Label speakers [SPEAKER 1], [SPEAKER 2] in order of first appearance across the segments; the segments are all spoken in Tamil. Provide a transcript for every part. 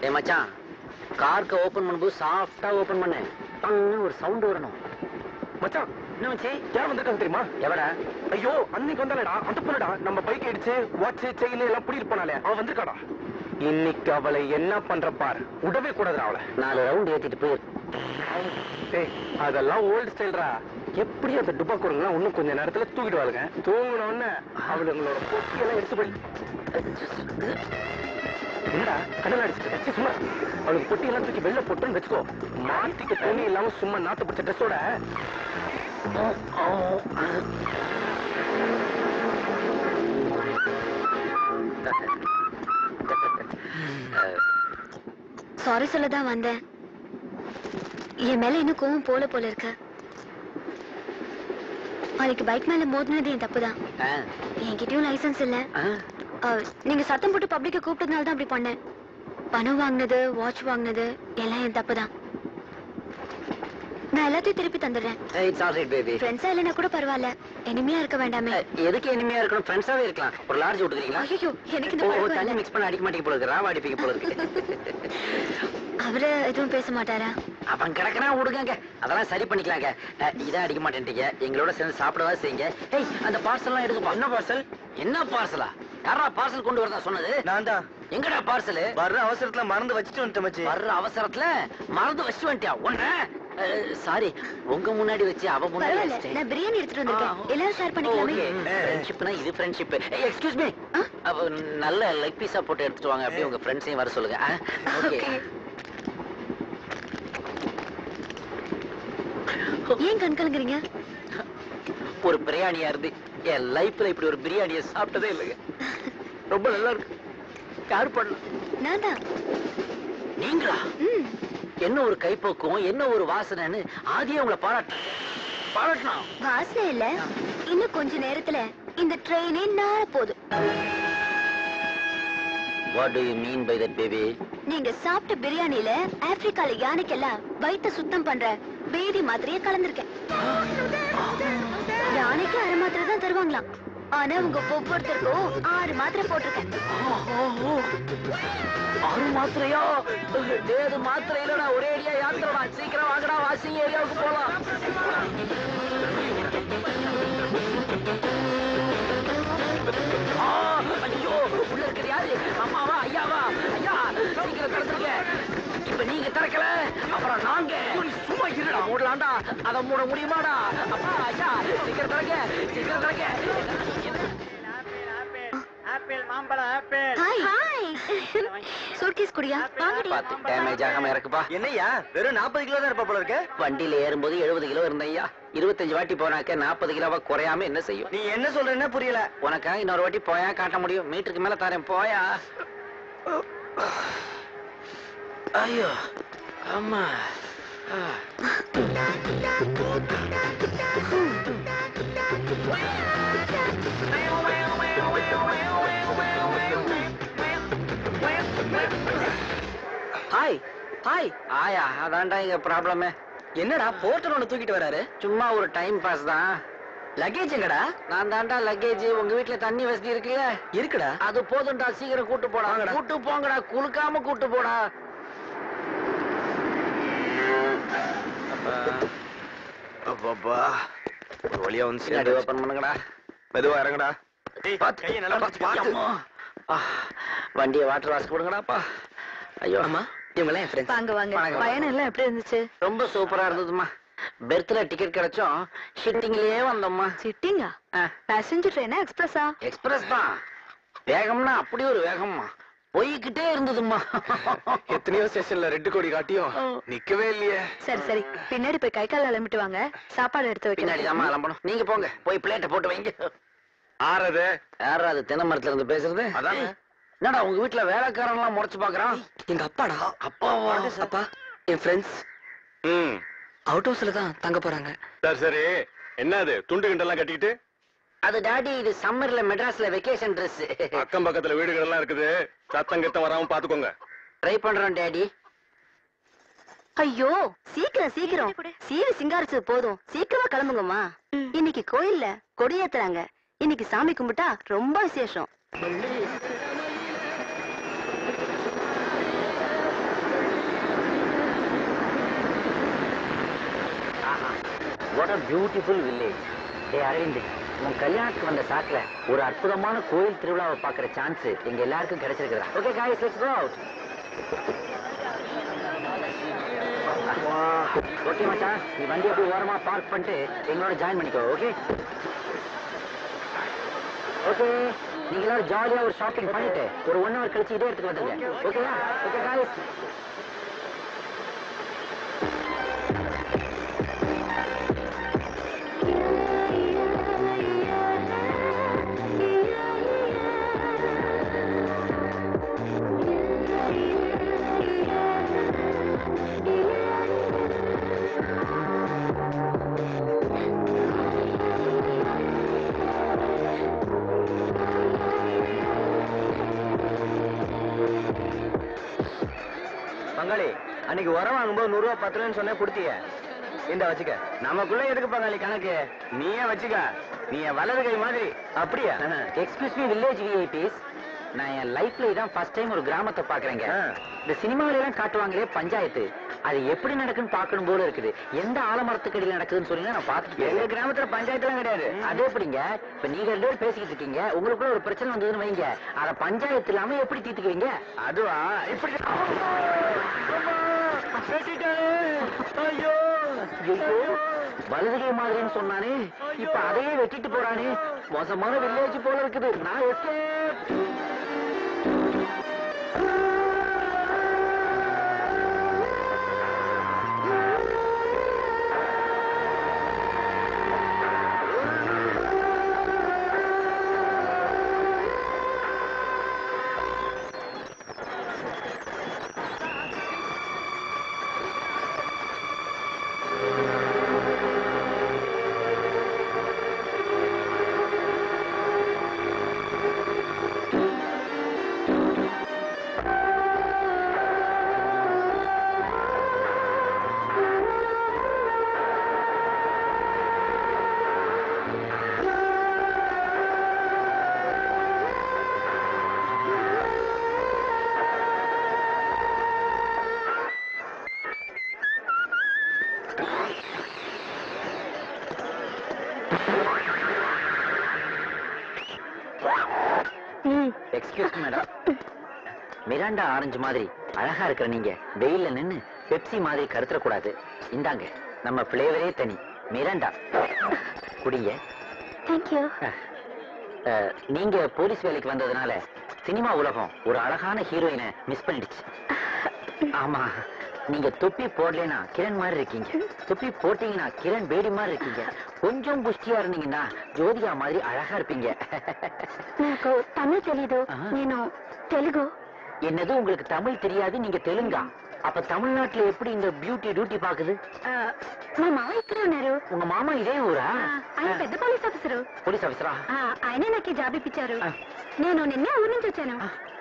[SPEAKER 1] ஏ மச்சான், கார்க்கு ஓபன் பண்ணும்போது சாஃப்டா ஓபன் பண்ணு. ஒரு சவுண்ட் வரணும்.
[SPEAKER 2] மச்சான் என்ன வச்சு யார் வந்திருக்காங்க தெரியுமா?
[SPEAKER 1] எவடா?
[SPEAKER 2] ஐயோ அன்னைக்கு வந்தாலடா, அந்த பொண்ணுடா நம்ம பைக் அடிச்சு வாட்ச் செயின் எல்லாம் புடி இருப்பானே, அவ வந்திருக்காடா. இன்னைக்கு அவளை என்ன பண்ற பாரு, விடவே கூடாதுடா அவளை.
[SPEAKER 1] 4 ரவுண்ட் ஏத்திட்டு போயிரு.
[SPEAKER 2] அதெல்லாம் ஓல்டு ஸ்டைல்ரா. எப்படி அந்த டுபா கொடுங்கலாம் இன்னும் கொஞ்ச நேரத்துல தூக்கிடுவாளுங்க. தூங்கினோன்னு அவளுங்களோட பொட்டியெல்லாம் எடுத்து போய் என்னடா கடல் அடிச்சுட்டு சும்மா அவளுக்கு பொட்டியெல்லாம் தூக்கி வெளில போட்டுன்னு வச்சுக்கோ. மாத்திக்கு துணி இல்லாம சும்மா நாத்து பிடிச்ச ட்ரெஸ்ஸோட
[SPEAKER 3] சாரி சொல்லதான் வந்தேன். என் மேல இன்னும் கோவம் போல இருக்கு. அதுக்கு பைக் மேல மோதினது என் தப்புதான். என்கிட்டயும் லைசன்ஸ் இல்ல. நீங்க சத்தம் போட்டு பப்ளிக்க கூப்பிட்டதுனால தான் அப்படி பண்ணேன். பணம் வாங்கினது, வாட்ச் வாங்கினது எல்லாம் என் தப்புதான். நான் எல்லாத்தையும் திருப்பி தந்துடுறேன். ஃப்ரெண்ட்ஸா இல்லைன்னா கூட பரவாயில்ல, எனிமையா இருக்க வேண்டாமே.
[SPEAKER 1] எதுக்கு எனிமையா இருக்கணும்? ஃப்ரெண்ட்ஸாவே இருக்கலாம். ஒரு லார்ஜ் விட்டுக்கிறீங்களா?
[SPEAKER 3] ஐயோ எனக்கு இந்த பழக்கம்
[SPEAKER 1] தண்ணி மிக்ஸ் பண்ண அடிக்க மாட்டேங்க போல இருக்கு. ராவா அடிப்பீங்க போல இருக்கு.
[SPEAKER 3] அவரு எதுவும் பேச மாட்டாரா?
[SPEAKER 1] அவன் கிடக்குறான், விடுங்க. அதெல்லாம் சரி பண்ணிக்கலாங்க. இதான் அடிக்க மாட்டேன்றீங்க, எங்களோட சேர்ந்து சாப்பிடவா செய்யுங்க. ஏய், அந்த பார்சல் எல்லாம் எடுக்கப்பா. என்ன பார்சல்? என்ன பார்சலா? யாரா பார்சல் கொண்டு வரதா சொன்னது?
[SPEAKER 2] நான் தான்.
[SPEAKER 1] எங்கடா பார்சல்?
[SPEAKER 2] வர்ற அவசரத்துல மறந்து வச்சுட்டு வந்துட்டேன் மச்சி.
[SPEAKER 1] வர்ற அவசரத்துல மறந்து வச்சுட்டு வந்துட்டியா? ஒண்ணு சாரி, உங்க முன்னாடி வச்சு அவ முன்னாடி வச்சிட்டேன்.
[SPEAKER 3] நான் பிரியாணி எடுத்துட்டு வந்திருக்கேன், எல்லாரும் ஷேர் பண்ணிக்கலாமே.
[SPEAKER 1] ஃப்ரெண்ட்ஷிப்னா இது ஃப்ரெண்ட்ஷிப். எக்ஸ்கியூஸ் மீ, நல்ல லெக் பீஸா போட்டு எடுத்துட்டு வாங்க. அப்படியே உங்க ஃப்ரெண்ட்ஸையும் வர சொல்லுங்க. ஓகே.
[SPEAKER 3] ஏன் கண் கலங்குறீங்க?
[SPEAKER 1] ஒரு பிரியாணியா இருந்து என் லைஃப்ல இப்படி ஒரு பிரியாணியை சாப்பிட்டதே இல்லைங்க. ரொம்ப நல்லா இருக்கு. யார் பண்ணல?
[SPEAKER 3] நான் தான்.
[SPEAKER 1] நீங்களா? என்ன ஒரு கைப்போக்கும், என்ன ஒரு வாசனைன்னு ஆதியே உங்களை பாராட்டணும்.
[SPEAKER 3] வாசனை இல்ல, இன்னும் கொஞ்ச நேரத்துல இந்த ட்ரெயினே நாள போகுது.
[SPEAKER 1] What do you mean by that, baby?
[SPEAKER 3] நீங்க சாப்பிட்ட பிரியாணில ஆப்பிரிக்கால யானைக்கெல்லாம் வயிற்ற சுத்தம் பண்ற பேதி மாத்திரையே கலந்துருக்கேன். யானைக்கு 1/2 மாத்திரை தான் தருவாங்களாம், ஆனா உங்க ஒவ்வொருத்தருக்கும் 6 மாத்திரை போட்டிருக்கேன்.
[SPEAKER 1] 6 மாத்திரையா? ஏது மாத்திரை இல்லடா, ஒரே ஏரியா யாத்திரடா. சீக்கிரம் வாங்கடா, வாஷிங் ஏரியாவுக்கு போலாம். ஐயோ, உள்ள இருக்கிற யாரு? அம்மாவா ஐயாவா? ஐயா சீக்கிரம் திறந்துருங்க. இப்ப நீங்க திறக்கல அப்புறம் நாங்க சும்மா இருடா. மூடலாண்டா, அதை மூட முடியுமாடா? அப்பா ஐயா சீக்கிரம் திறக்க, சீக்கிரம் திறக்க.
[SPEAKER 3] சூட்கேஸ் குடியா?
[SPEAKER 1] பாத்து டேமேஜ் ஆகாம இருக்குப்பா.
[SPEAKER 2] என்னையா வெறும் 40 கிலோ தான் இருப்பா போல இருக்க.
[SPEAKER 1] வண்டியில ஏறும்போது 70 கிலோ இருந்தையா. 25 வாட்டி போனாக்க 40 கிலோவா குறையாம என்ன செய்யும்?
[SPEAKER 2] நீ என்ன சொல்றேன்னா புரியல.
[SPEAKER 1] உனக்கா இன்னொரு வாட்டி போயா காட்ட முடியும்? மீட்டருக்கு மேல தரேன், போயா. ஐயோ அம்மா. Hi hi. ஆயா, அதான்டா இங்க ப்ராப்ளமே.
[SPEAKER 2] என்னடா போர்ட்டர் ஒண்ணு தூக்கிட்டு வராரு?
[SPEAKER 1] சும்மா ஒரு டைம் பாஸ் தான்.
[SPEAKER 2] லக்கேஜ் எங்கடா?
[SPEAKER 1] நான் தாண்டா லக்கேஜ். உங்க வீட்டுல தண்ணி வசதி இருக்குல்ல?
[SPEAKER 2] இருக்குடா.
[SPEAKER 1] அது போதும்டா, சீக்கிரம் கூட்டு போடா. கூட்டு போங்கடா, குளுக்காம கூட்டு போடா.
[SPEAKER 2] அப்பா ஒரு வழியா வந்து
[SPEAKER 1] பின்னாடி ஓபன் பண்ணுங்கடா.
[SPEAKER 2] மெதுவா இறங்கடா.
[SPEAKER 1] கையை நல்லா பாத்து. வண்டியை வாட்டர் வாஷ் கொடுங்கடாப்பா. ஐயோ அம்மா,
[SPEAKER 2] இவங்களாம் என் ஃப்ரெண்ட்ஸ்.
[SPEAKER 3] வாங்க வாங்க. பயணம் எல்லாம் எப்படி இருந்துச்சு?
[SPEAKER 1] ரொம்ப சூப்பரா இருந்ததுமா. பெர்த்ல டிக்கெட் கிடைச்சோம், ஷிட்டிங்லயே வந்தோம்மா.
[SPEAKER 3] சிட்டிங்கா? பேசஞ்சர் ட்ரெயினா எக்ஸ்பிரஸா?
[SPEAKER 1] எக்ஸ்பிரஸ் தான். வேகம்னா அப்படி ஒரு வேகம்மா, போய்கிட்டே இருந்ததுமா.
[SPEAKER 2] எத்தனையோ ஸ்டேஷன்ல ரெட் கொடி காட்டியும் நிக்கவே இல்லையே.
[SPEAKER 3] சரி சரி, பின்னாடி போய் கை கால் அலம்பிட்டு வாங்க, சாப்பாடு எடுத்து வைக்க.
[SPEAKER 1] பின்னாடி தான் அலம்பணும். நீங்க போங்க, போய் பிளேட்டை போட்டு வைங்க.
[SPEAKER 2] ஆறது
[SPEAKER 1] யாரா அது தென்னை மரத்துல இருந்து பேசுறது?
[SPEAKER 2] அதான்.
[SPEAKER 1] என்னடா உங்க வீட்டுல வேலைக்காரன் எல்லாம் முறைச்சு பாக்குறான்?
[SPEAKER 2] எங்க அப்பாடா.
[SPEAKER 1] அப்பாவா?
[SPEAKER 2] அப்பா என் ஃப்ரெண்ட்ஸ் அவுட் ஹவுஸ்ல தான் தங்க போறாங்க. சரி சரி, என்ன அது துண்டு கிண்டெல்லாம் கட்டிக்கிட்டு?
[SPEAKER 1] அது டாடி, இது சம்மர்ல மெட்ராஸ்ல வெக்கேஷன் ட்ரெஸ்.
[SPEAKER 2] அக்கம் பக்கத்துல வீடுகள் எல்லாம் இருக்குது, சத்தம் கத்தம் வராம பாத்துக்கோங்க.
[SPEAKER 1] ட்ரை பண்றோம் டாடி.
[SPEAKER 3] ஐயோ சீக்கிரம் சீக்கிரம், சீவி சிங்காரிச்சது போதும், சீக்கிரமா கிளம்புங்கம்மா. இன்னைக்கு கோயில்ல கொடியேத்துறாங்க, இன்னைக்கு சாமி கும்பிட்டா ரொம்ப விசேஷம்.
[SPEAKER 1] What a beautiful village. Hey Aravind, உன் கல்யாணத்துக்கு வந்த சாக்குல ஒரு அற்புதமான கோயில் திருவிழாவை பார்க்குற சான்ஸ் எங்க எல்லாருக்கும் கிடைச்சிருக்குதா? Okay guys, let's go out. Okay மச்சான், நீ வண்டி அப்படியே ஓரமா பார்க் பண்ணிட்டு எங்களோட ஜாயின் பண்ணிக்கோ. ஓகே ஓகே, நீங்க எல்லாரும் ஜாலியா ஒரு ஷாப்பிங் பண்ணிட்டு ஒரு 1 hour கழிச்சு இதே இடத்துக்கு வந்துருங்க. ஓகேவா? Okay guys.
[SPEAKER 2] பங்காளி, அன்னைக்கு உரம் வாங்கும்போது 100 ரூபா 10 ரூபான்னு சொன்ன கொடுத்திய. இந்த வச்சுக்க. நமக்குள்ள எதுக்கு பங்காளி கணக்கு? நீயே வச்சுக்க. நீ வலது கை மாதிரி. அப்படியா?
[SPEAKER 1] எக்ஸ்கியூஸ் மீ வில்லேஜ் விஐபிஸ், நான் என் லைஃப்ல இதான் ஃபர்ஸ்ட் டைம் ஒரு கிராமத்தை பாக்குறேங்க. இந்த சினிமாவில எல்லாம் காட்டுவாங்களே பஞ்சாயத்து, அது எப்படி நடக்குன்னு பார்க்கணும் போல இருக்குது. எந்த ஆலமரத்துக்கடியில் நடக்குதுன்னு சொல்லி நான் பார்த்துட்டேன்.
[SPEAKER 2] எங்க கிராமத்துல பஞ்சாயத்து எல்லாம் கிடையாது.
[SPEAKER 1] அதே எப்படிங்க? இப்ப நீங்க 2 பேரும் பேசிக்கிட்டு இருக்கீங்க, உங்களுக்குள்ள ஒரு பிரச்சனை வந்ததுன்னு வைங்க, அத பஞ்சாயத்து இல்லாம எப்படி தீர்த்துக்குவீங்க?
[SPEAKER 2] அதுவா? இப்படி ஐயோ
[SPEAKER 1] வலதுகை மாதிரின்னு சொன்னானே, இப்ப அதையே வெட்டிட்டு போறானே. மோசமான வில்லேஜ் போல இருக்குது. நான் escape. Excuse madam, Miranda orange மாதிரி அழகா இருக்கிற நீங்க வெயில்ல நின்னு பெப்சி மாதிரி கருத்துற கூடாது. இந்தாங்க, நம்ம பிளேவரே தனி மிராண்டா, குடிங்க.
[SPEAKER 3] தேங்க்யூ.
[SPEAKER 1] நீங்க போலீஸ் வேலைக்கு வந்ததுனால சினிமா உலகம் ஒரு அழகான ஹீரோயினை மிஸ் பண்ணிடுச்சு. ஆமா, நீங்க தொப்பி போடலைன்னா கிரண் மாதிரி இருக்கீங்க, தொப்பி போட்டீங்கன்னா கிரண் பேடி மாதிரி இருக்கீங்க, கொஞ்சம் புஷ்டியா இருந்தீங்கன்னா ஜோதிகா மாதிரி அழகா இருப்பீங்க.
[SPEAKER 3] నాకు తమిళ తెలీదు, నేను తెలుగు.
[SPEAKER 1] என்னது, உங்களுக்கு தமிழ் தெரியாது, நீங்க தெலுங்கா? அப்ப தமிழ்நாட்டுல எப்படி இந்த பியூட்டி டியூட்டி பாக்குது?
[SPEAKER 3] మా మామ ఇక్కడే ఉన్నారు.
[SPEAKER 1] உங்க மாமா இதே ஊரா?
[SPEAKER 3] ఆయన పెద్ద పోలీస్ ఆఫీసరు.
[SPEAKER 1] போலீஸ் ஆபீசரா?
[SPEAKER 3] ఆయనే నాకు ఈ జాబ్ ఇప్పించారు. నేను నిన్నే ఊరు నుంచి వచ్చాను.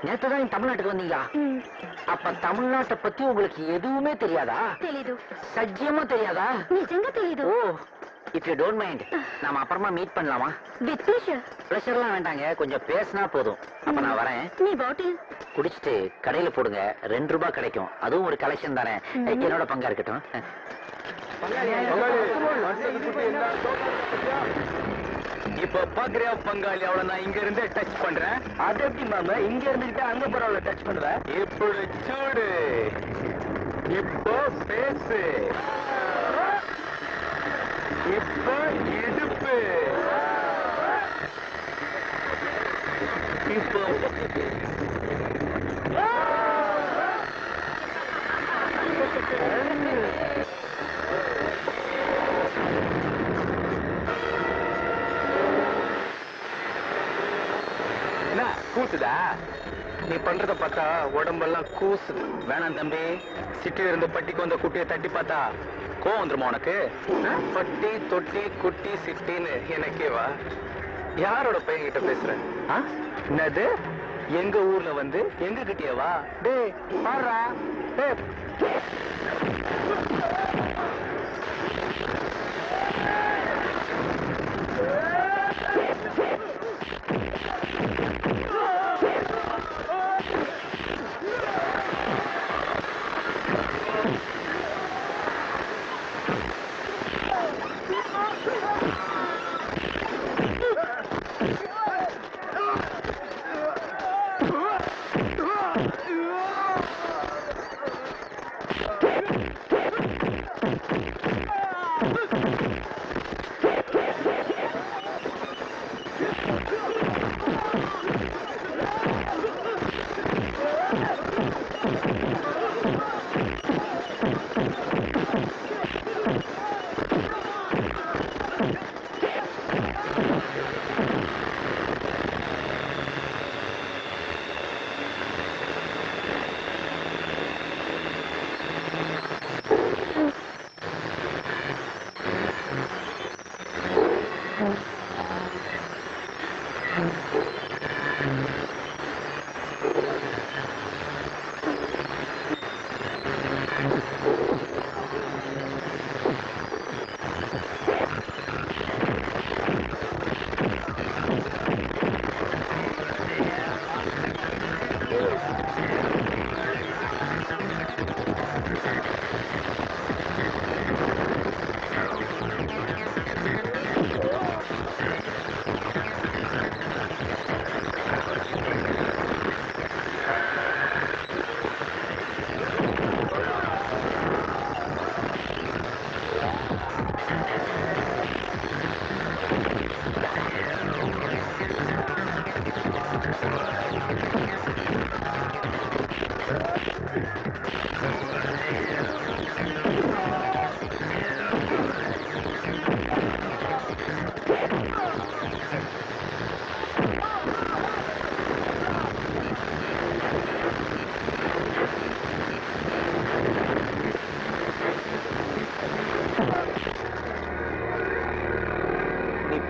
[SPEAKER 1] நேத்துதான் தமிழ்நாட்டுக்கு வந்தீங்களா? அப்ப தமிழ்நாட்டை பத்தி உங்களுக்கு எதுவுமே தெரியாதா?
[SPEAKER 3] తెలీదు.
[SPEAKER 1] சத்தியமா தெரியாதா?
[SPEAKER 3] నిజంగా తెలీదు.
[SPEAKER 1] ஓ, இஃப் யூ டோன்ட் மைண்ட், நாம அப்புறமா மீட் பண்ணலாமா?
[SPEAKER 3] With pleasure.
[SPEAKER 1] ப்ரெஷர்லாம் வேண்டாங்க, கொஞ்சம் பேசினா போதும். அப்ப நான் வரேன்.
[SPEAKER 3] నీ బాటిల్
[SPEAKER 1] குடிச்சிட்டு கடையில போடுங்க, 2 ரூபாய் கிடைக்கும். அதுவும் ஒரு கலெக்ஷன் தானே, என்னோட பங்கா இருக்கட்டும்.
[SPEAKER 2] இப்ப பாக்குறியா பங்காளி, அவளை நான் இங்க இருந்தே டச் பண்றேன். அது எப்படி மாமா, இங்க இருந்துகிட்டு அங்க போறவளை டச் பண்ணுவேன்? இப்படி சூடு, இப்போ பேசு, இப்போ இடுப்பு, இப்போ என்ன கூசுதா? நீ பண்றத பார்த்தா உடம்பெல்லாம் கூசுது. வேணாம் தம்பி, சிட்டில இருந்து பட்டிக்கு வந்த குட்டியை தட்டி பார்த்தா கோவம் வந்துருமா உனக்கு? பட்டி தொட்டி குட்டி சிட்டின்னு எனக்கேவா? யாரோட பையன் கிட்ட பேசுற? என்னது, எங்க ஊர்ல வந்து எங்க கிட்டேவா? டே பாடுறா, டே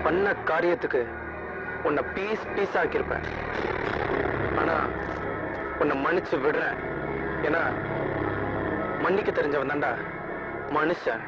[SPEAKER 2] பண்ண காரியத்துக்கு உன்னை பீஸ் பீஸ் ஆக்கியிருப்பேன். ஆனா உன்னை மன்னிச்சு விடுறேன். ஏன்னா மன்னிக்க தெரிஞ்சவன் தான்டா மனுஷன்.